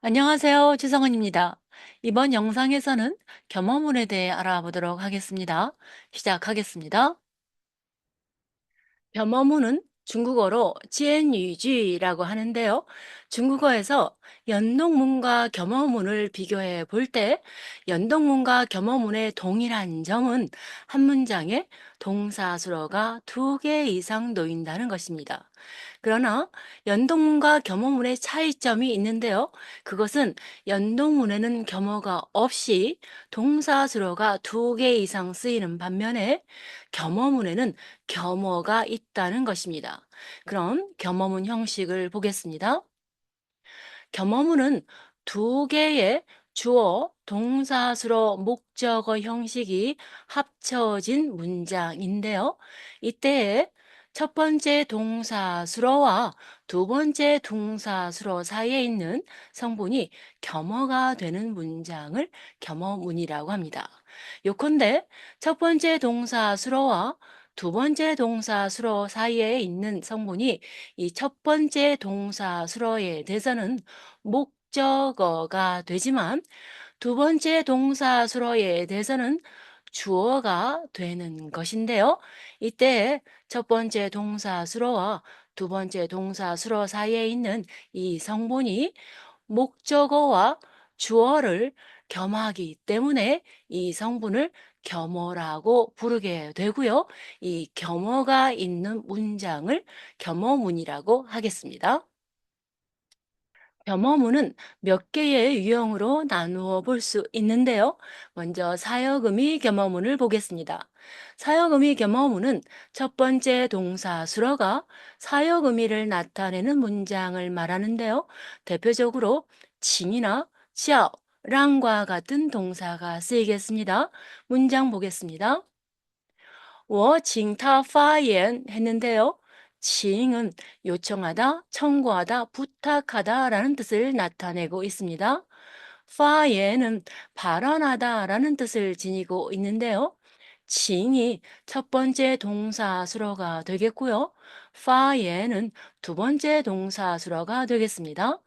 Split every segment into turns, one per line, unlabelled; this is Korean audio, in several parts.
안녕하세요. 최성원입니다. 이번 영상에서는 겸허문에 대해 알아보도록 하겠습니다. 시작하겠습니다. 겸허문은 중국어로 지엔유지라고 하는데요. 중국어에서 연동문과 겸허문을 비교해 볼 때 연동문과 겸허문의 동일한 점은 한 문장에 동사수로가 2개 이상 놓인다는 것입니다. 그러나 연동문과 겸허문의 차이점이 있는데요. 그것은 연동문에는 겸허가 없이 동사수로가 2개 이상 쓰이는 반면에 겸허문에는 겸허가 있다는 것입니다. 그럼 겸허문 형식을 보겠습니다. 겸허문은 2개의 주어, 동사수로 목적어 형식이 합쳐진 문장인데요. 이때에 첫 번째 동사수로와 두 번째 동사수로 사이에 있는 성분이 겸허가 되는 문장을 겸허문이라고 합니다. 요컨대 첫 번째 동사수로와 두 번째 동사수로 사이에 있는 성분이 이 첫 번째 동사수로에 대해서는 목적어가 되지만 두 번째 동사수로에 대해서는 주어가 되는 것인데요. 이때 첫 번째 동사수로와 두 번째 동사수로 사이에 있는 이 성분이 목적어와 주어를 겸하기 때문에 이 성분을 겸어라고 부르게 되고요. 이 겸어가 있는 문장을 겸어문이라고 하겠습니다. 겸허문은 몇 개의 유형으로 나누어 볼 수 있는데요. 먼저 사역의미 겸허문을 보겠습니다. 사역의미 겸허문은 첫 번째 동사 수어가 사역의미를 나타내는 문장을 말하는데요. 대표적으로 칭이나 치아, 랑과 같은 동사가 쓰이겠습니다. 문장 보겠습니다. 我请他发言 했는데요. 칭은 요청하다, 청구하다, 부탁하다라는 뜻을 나타내고 있습니다. 파예는 발언하다라는 뜻을 지니고 있는데요. 칭이 첫 번째 동사수로가 되겠고요. 파예는 두 번째 동사수로가 되겠습니다.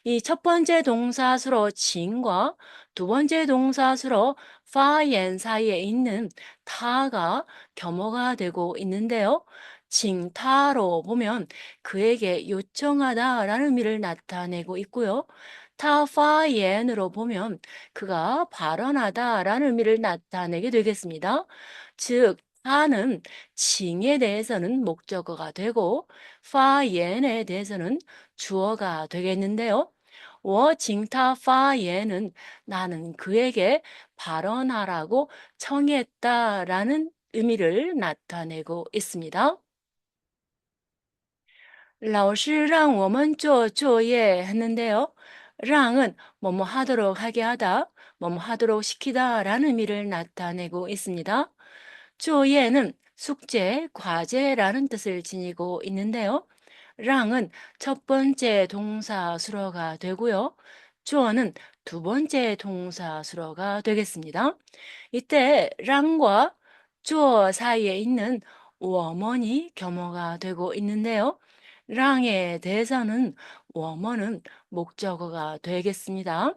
이 첫 번째 동사수로 칭과 두 번째 동사수로 파옌 사이에 있는 타가 겸허가 되고 있는데요. 칭타로 보면 그에게 요청하다라는 의미를 나타내고 있고요. 타파옌으로 보면 그가 발언하다라는 의미를 나타내게 되겠습니다. 즉, 타는 칭에 대해서는 목적어가 되고 파옌에 대해서는 주어가 되겠는데요. 我请他发言은 나는 그에게 발언하라고 청했다라는 의미를 나타내고 있습니다. 老师让我们做作业 했는데요. 랑은 뭐뭐 하도록 하게 하다, 뭐뭐 하도록 시키다 라는 의미를 나타내고 있습니다. 作业는 숙제, 과제라는 뜻을 지니고 있는데요. 랑은 첫 번째 동사 수로가 되고요. 주어는 두 번째 동사 수로가 되겠습니다. 이때 랑과 주어 사이에 있는 워먼이 겸어가 되고 있는데요. 랑에 대해서는 워먼은 목적어가 되겠습니다.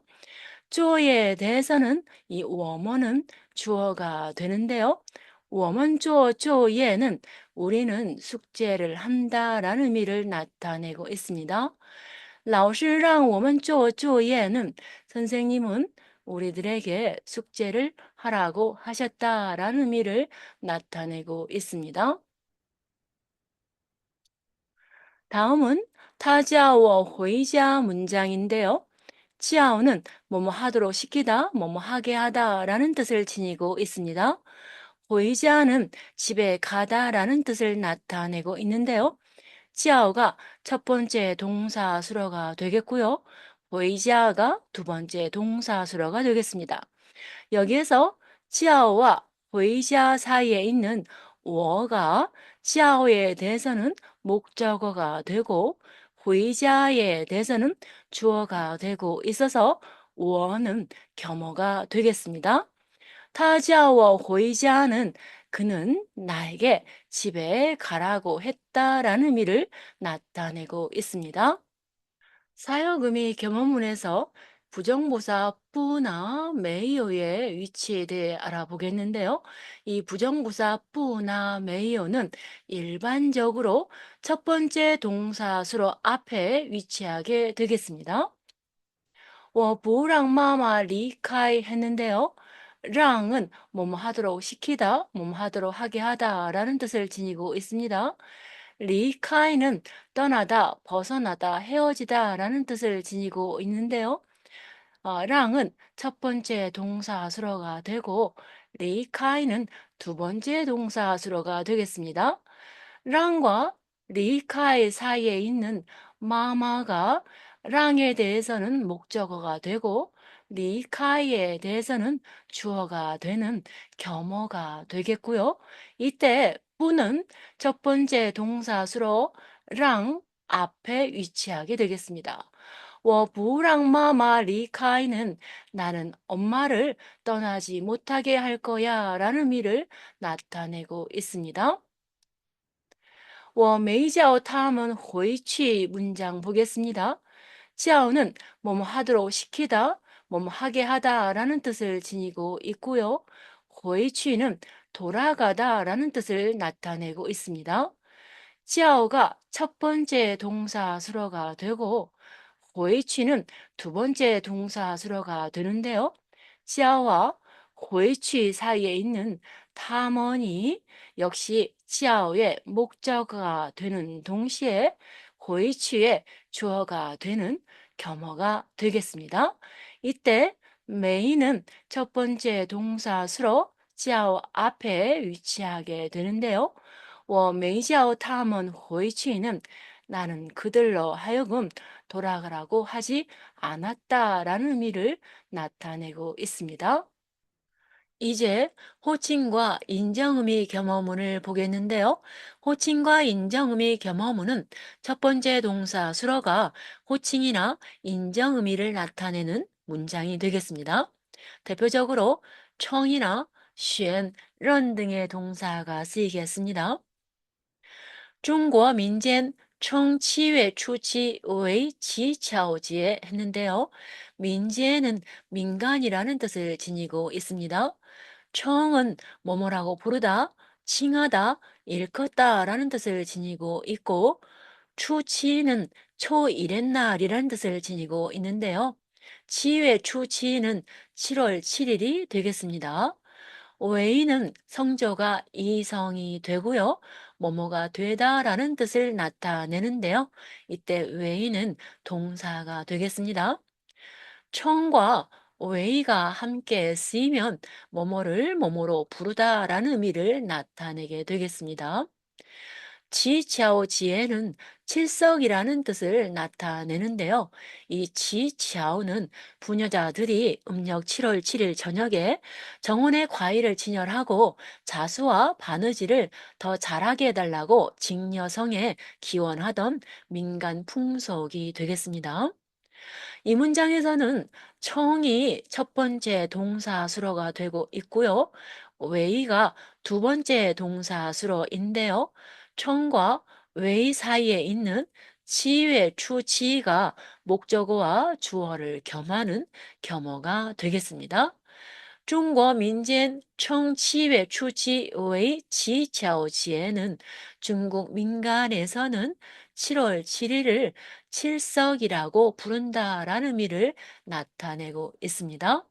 주어에 대해서는 이 워먼은 주어가 되는데요. 워먼 주어 주어에는 우리는 숙제를 한다라는 의미를 나타내고 있습니다. 老师让我们做作业는 선생님은 우리들에게 숙제를 하라고 하셨다라는 의미를 나타내고 있습니다. 다음은 타지아워 회의자 문장인데요. 치아오는 뭐뭐 하도록 시키다, 뭐뭐 하게 하다라는 뜻을 지니고 있습니다. 회의자는 집에 가다라는 뜻을 나타내고 있는데요. 치아오가 첫 번째 동사 수로가 되겠고요. 회의자가 두 번째 동사 수로가 되겠습니다. 여기에서 치아오와 회의자 사이에 있는 워가 치아오에 대해서는 목적어가 되고 회의자에 대해서는 주어가 되고 있어서 워는 겸어가 되겠습니다. 타지아워 회의자는 그는 나에게 집에 가라고 했다라는 의미를 나타내고 있습니다. 사역음이 겸업문에서 부정부사 뿌나 메이오의 위치에 대해 알아보겠는데요. 이 부정부사 뿌나 메이오는 일반적으로 첫 번째 동사수로 앞에 위치하게 되겠습니다. 我不让妈妈 리카이 했는데요. 랑은 뭐뭐 하도록 시키다, 뭐뭐 하도록 하게 하다 라는 뜻을 지니고 있습니다. 리카이는 떠나다, 벗어나다, 헤어지다 라는 뜻을 지니고 있는데요. 랑은 첫 번째 동사수로가 되고 리카이는 두 번째 동사수로가 되겠습니다. 랑과 리카이 사이에 있는 마마가 랑에 대해서는 목적어가 되고 리카이에 대해서는 주어가 되는 겸어가 되겠고요. 이때 부는 첫 번째 동사수로 랑 앞에 위치하게 되겠습니다. 我不让妈妈 리카이는 나는 엄마를 떠나지 못하게 할 거야 라는 의미를 나타내고 있습니다. 我没叫他们回去 문장 보겠습니다. 叫는 뭐뭐 하도록 시키다, 뭐뭐 하게 하다 라는 뜻을 지니고 있고요. 回去는 돌아가다 라는 뜻을 나타내고 있습니다. 叫가 첫 번째 동사수로가 되고 回去는 두 번째 동사수로가 되는데요. 叫와 回去 사이에 있는 타먼이 역시 叫의 목적어가 되는 동시에 回去의 주어가 되는 겸어가 되겠습니다. 이때 메인은 첫 번째 동사수로 叫 앞에 위치하게 되는데요. 我没叫他们回去는 나는 그들로 하여금 돌아가라고 하지 않았다라는 의미를 나타내고 있습니다. 이제 호칭과 인정의미 겸어문을 보겠는데요. 호칭과 인정의미 겸어문은 첫 번째 동사 수로가 호칭이나 인정의미를 나타내는 문장이 되겠습니다. 대표적으로 청이나 选, 런 등의 동사가 쓰이겠습니다. 中国民间称 7월初七 为 지차오지에 했는데요. 민제는 민간이라는 뜻을 지니고 있습니다. 청은 뭐뭐라고 부르다, 칭하다, 일컫다 라는 뜻을 지니고 있고 추치는 초일의 날이라는 뜻을 지니고 있는데요. 7월初七는 7월 7일이 되겠습니다. 웨이는 성조가 이성이 되고요. 뭐뭐가 되다라는 뜻을 나타내는데요. 이때 웨이는 동사가 되겠습니다. 청과 웨이가 함께 쓰이면 뭐뭐를 뭐뭐로 부르다라는 의미를 나타내게 되겠습니다. 지차오지에는 칠석이라는 뜻을 나타내는데요. 이 지차오는 부녀자들이 음력 7월 7일 저녁에 정원의 과일을 진열하고 자수와 바느질을 더 잘하게 해달라고 직녀성에 기원하던 민간 풍속이 되겠습니다. 이 문장에서는 청이 첫 번째 동사수로가 되고 있고요. 웨이가 두 번째 동사수로인데요. 청과 웨이 사이에 있는 치유의 추치가 목적어와 주어를 겸하는 겸어가 되겠습니다. 中国民间称7월初七为乞巧节는 중국 민간에서는 7월 7일을 칠석이라고 부른다라는 의미를 나타내고 있습니다.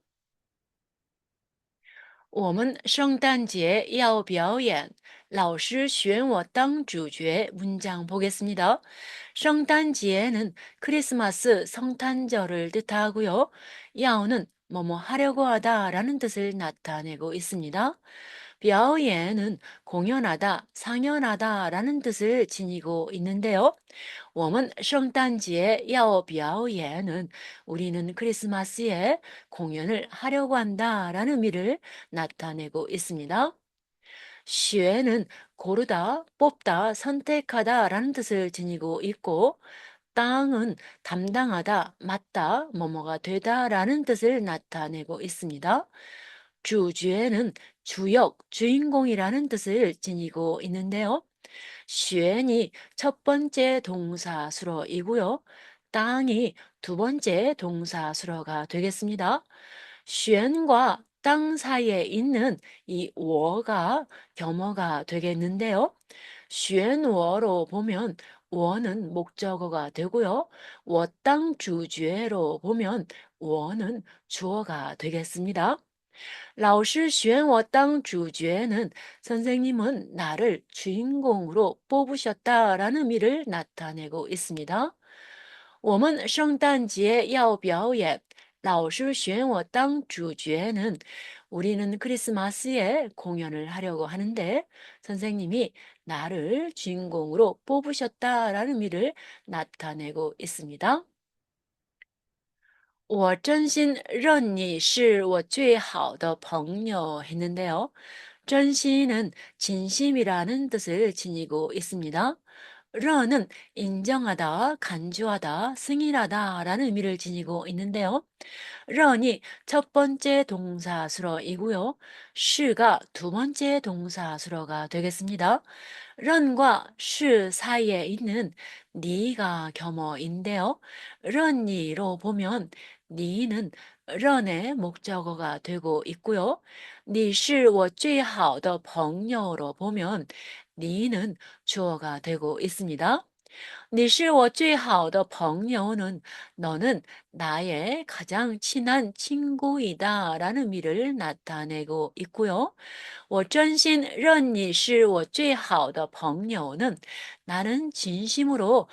我们圣诞节要表演，老师选我当主角 문장 보겠습니다. 圣诞节는 크리스마스 성탄절을 뜻하고요. 야오는 뭐뭐 하려고 하다라는 뜻을 나타내고 있습니다. 表演은 공연하다, 상연하다라는 뜻을 지니고 있는데요. 我们圣诞节要表演은 우리는 크리스마스에 공연을 하려고 한다라는 의미를 나타내고 있습니다. 选은 고르다, 뽑다, 선택하다라는 뜻을 지니고 있고 땅은 담당하다, 맡다, 뭐뭐가 되다라는 뜻을 나타내고 있습니다. 주주에는 주역, 주인공이라는 뜻을 지니고 있는데요. 选이 첫 번째 동사수로이고요. 땅이 두 번째 동사수로가 되겠습니다. 选과 땅 사이에 있는 이 워가 겸어가 되겠는데요. 选워로 보면 워는 목적어가 되고요. 我当 주주로 보면 워는 주어가 되겠습니다. 老师选我当 主角는 선생님은 나를 주인공으로 뽑으셨다라는 의미를 나타내고 있습니다. 我们圣诞节要表演.老师选我当主角는 우리는 크리스마스에 공연을 하려고 하는데 선생님이 나를 주인공으로 뽑으셨다라는 의미를 나타내고 있습니다. 我真心认你是我最好的朋友 했는데요. 真心은 진심이라는 뜻을 지니고 있습니다. 런은 인정하다, 간주하다, 승인하다 라는 의미를 지니고 있는데요. 런이 첫 번째 동사수로이고요. 시가 두 번째 동사수로가 되겠습니다. 런과 시 사이에 있는 니가 겸어인데요. 런니로 보면 니는 런의 목적어가 되고 있고요. 你是我最好的朋友로 보면 니는 주어가 되고 있습니다. 你是我最好的朋友는 너는 나의 가장 친한 친구이다 라는 의미를 나타내고 있고요. 我真心认你是我最好的朋友는 나는 진심으로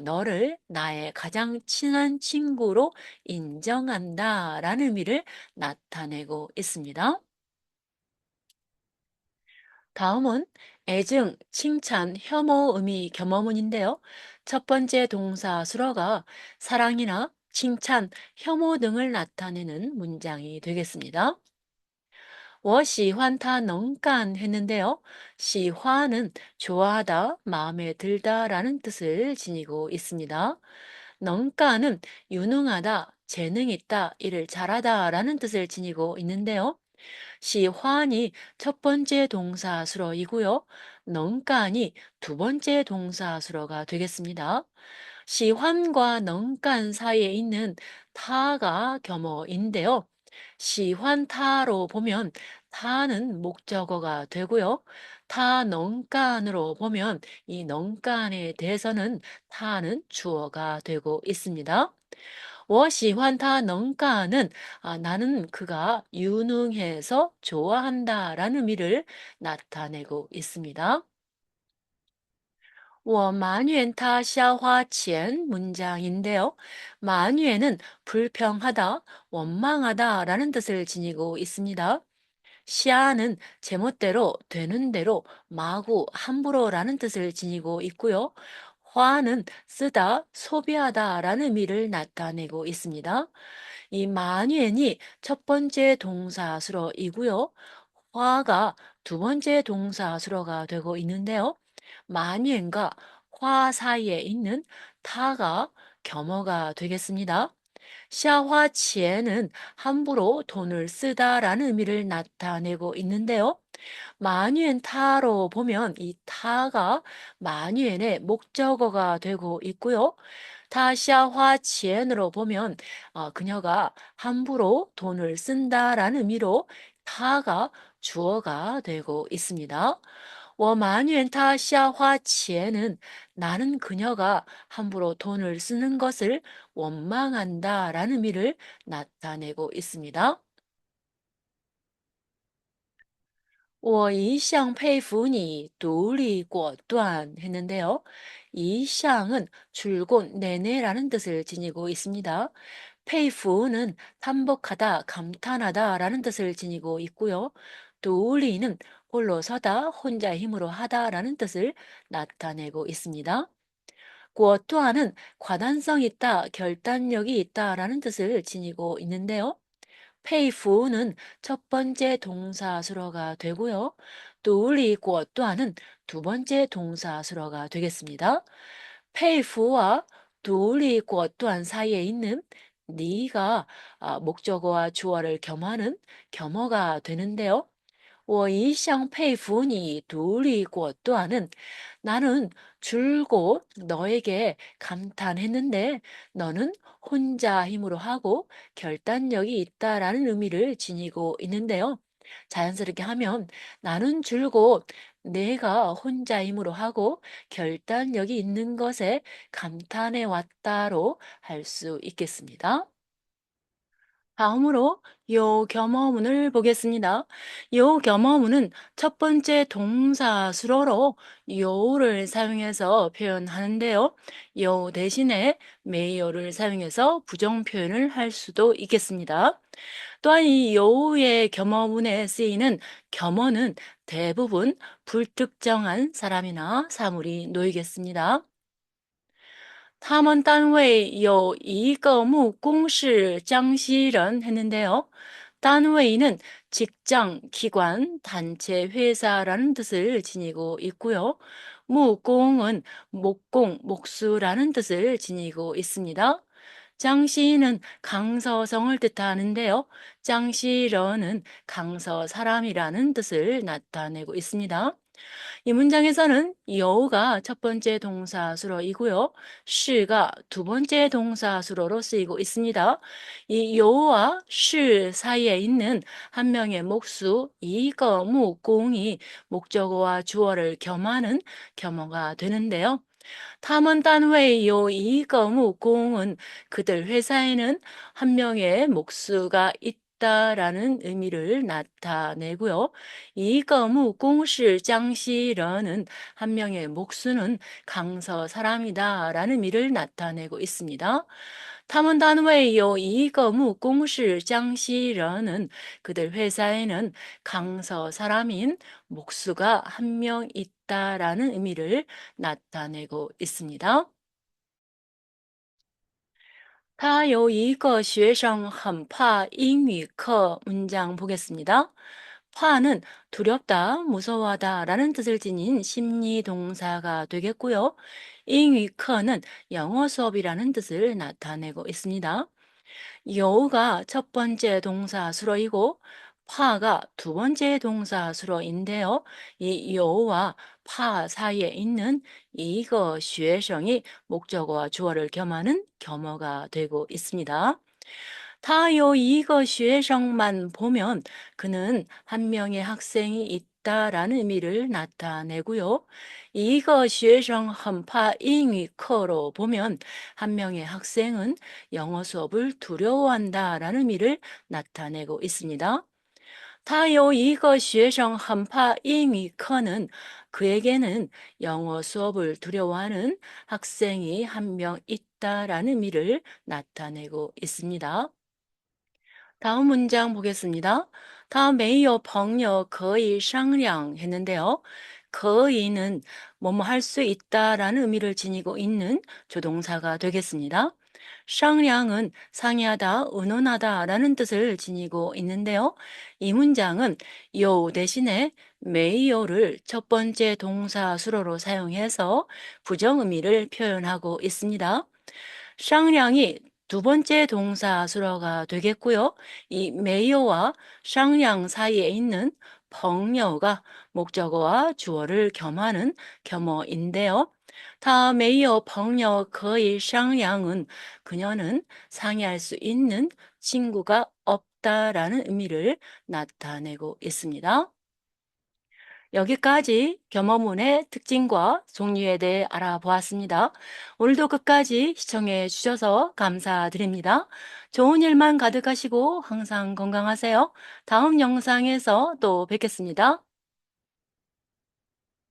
너를 나의 가장 친한 친구로 인정한다 라는 의미를 나타내고 있습니다. 다음은 애증, 칭찬, 혐오 의미 겸어문인데요. 첫 번째 동사 수로가 사랑이나 칭찬, 혐오 등을 나타내는 문장이 되겠습니다. 我喜欢他能干 했는데요. 喜欢은 좋아하다, 마음에 들다라는 뜻을 지니고 있습니다. 能干은 유능하다, 재능 있다, 일을 잘하다라는 뜻을 지니고 있는데요. 시환이 첫 번째 동사수로이고요. 넝간이 두 번째 동사수로가 되겠습니다. 시환과 넝간 사이에 있는 타가 겸어인데요. 시환타로 보면 타는 목적어가 되고요. 타 넝간으로 보면 이 넝간에 대해서는 타는 주어가 되고 있습니다. 我喜欢他能干은 나는 그가 유능해서 좋아한다라는 의미를 나타내고 있습니다. 我埋怨他消花钱 문장인데요.埋怨은 불평하다, 원망하다라는 뜻을 지니고 있습니다. 시아는 제멋대로 되는 대로 마구 함부로라는 뜻을 지니고 있고요. 화는 쓰다, 소비하다라는 의미를 나타내고 있습니다. 이 마뉴엔이 첫 번째 동사수로이고요. 화가 두 번째 동사수로가 되고 있는데요. 마뉴엔과 화 사이에 있는 타가 겸어가 되겠습니다. 샤화치에는 함부로 돈을 쓰다라는 의미를 나타내고 있는데요. 마뉴엔타로 보면 이 타가 마뉴엔의 목적어가 되고 있고요. 타샤화치엔으로 보면 그녀가 함부로 돈을 쓴다라는 의미로 타가 주어가 되고 있습니다. 我埋怨他消花钱은 나는 그녀가 함부로 돈을 쓰는 것을 원망한다라는 의미를 나타내고 있습니다. 我一向佩服你独立果断 했는데요. 이상은 줄곧 내내라는 뜻을 지니고 있습니다. 페이프는 탐복하다, 감탄하다라는 뜻을 지니고 있고요. 도리는 홀로 서다, 혼자 힘으로 하다라는 뜻을 나타내고 있습니다. 고 또한은 과단성 있다, 결단력이 있다라는 뜻을 지니고 있는데요. 페이프는 첫 번째 동사수로가 되고요. 또 우리 또한은 두 번째 동사수로가 되겠습니다. 페이프와 또 우리 또한 사이에 있는 니가 목적어와 주어를 겸하는 겸어가 되는데요. 我一向佩服你独立果断은 나는 줄곧 너에게 감탄했는데 너는 혼자 힘으로 하고 결단력이 있다라는 의미를 지니고 있는데요. 자연스럽게 하면 나는 줄곧 내가 혼자 힘으로 하고 결단력이 있는 것에 감탄해 왔다로 할 수 있겠습니다. 다음으로 요 겸어문을 보겠습니다. 요 겸어문은 첫 번째 동사 수로로 요를 사용해서 표현하는데요. 요 대신에 메이어를 사용해서 부정 표현을 할 수도 있겠습니다. 또한 이 요의 겸어문에 쓰이는 겸어는 대부분 불특정한 사람이나 사물이 놓이겠습니다. 他们单位有一个木工是江西人 했는데요. 단웨이는 직장, 기관, 단체, 회사라는 뜻을 지니고 있고요. 무공은 목공, 목수라는 뜻을 지니고 있습니다. 장시는 강서성을 뜻하는데요. 장시러는 강서 사람이라는 뜻을 나타내고 있습니다. 이 문장에서는 여우가 첫 번째 동사수로이고요. 시가 두 번째 동사수로로 쓰이고 있습니다. 이 여우와 시 사이에 있는 한 명의 목수 이거 무공이 목적어와 주어를 겸하는 겸어가 되는데요. 탐험단회요 이거무공은 그들 회사에는 한 명의 목수가 있다라는 의미를 나타내고요. 이거무공시 장시러는 한 명의 목수는 강서 사람이다라는 의미를 나타내고 있습니다. 탐험단회요 이거무공시 장시러는 그들 회사에는 강서 사람인 목수가 한 명 있다라는 의미를 나타내고 있습니다. 他有一个学生很怕英语课 문장 보겠습니다. 파는 두렵다, 무서워하다 라는 뜻을 지닌 심리 동사가 되겠고요. 잉위커는 영어 수업이라는 뜻을 나타내고 있습니다. 여우가 첫 번째 동사수로이고 파가 두 번째 동사수로인데요. 이 여우와 파 사이에 있는 이거 쉐성이 목적어와 주어를 겸하는 겸어가 되고 있습니다. 타요 이거 쉐성만 보면 그는 한 명의 학생이 있다라는 의미를 나타내고요. 이거 쉐성 헌파 잉위커로 보면 한 명의 학생은 영어 수업을 두려워한다라는 의미를 나타내고 있습니다. 타요 이거 쉐성 헌파 잉위커는 그에게는 영어 수업을 두려워하는 학생이 한 명 있다라는 의미를 나타내고 있습니다. 다음 문장 보겠습니다. 다음没有朋友可以商量 했는데요. 거의는 뭐뭐 할 수 있다라는 의미를 지니고 있는 조동사가 되겠습니다. 상량은 상의하다, 의논하다라는 뜻을 지니고 있는데요. 이 문장은 요 대신에 메이요를 첫 번째 동사 수로로 사용해서 부정 의미를 표현하고 있습니다. 상량이 두 번째 동사 수로가 되겠고요. 이 메이어와 상량 사이에 있는 벙여가 목적어와 주어를 겸하는 겸어인데요. 다 메이어 벙여 거의 상량은 그녀는 상의할 수 있는 친구가 없다라는 의미를 나타내고 있습니다. 여기까지 겸어문의 특징과 종류에 대해 알아보았습니다. 오늘도 끝까지 시청해 주셔서 감사드립니다. 좋은 일만 가득하시고 항상 건강하세요. 다음 영상에서 또 뵙겠습니다.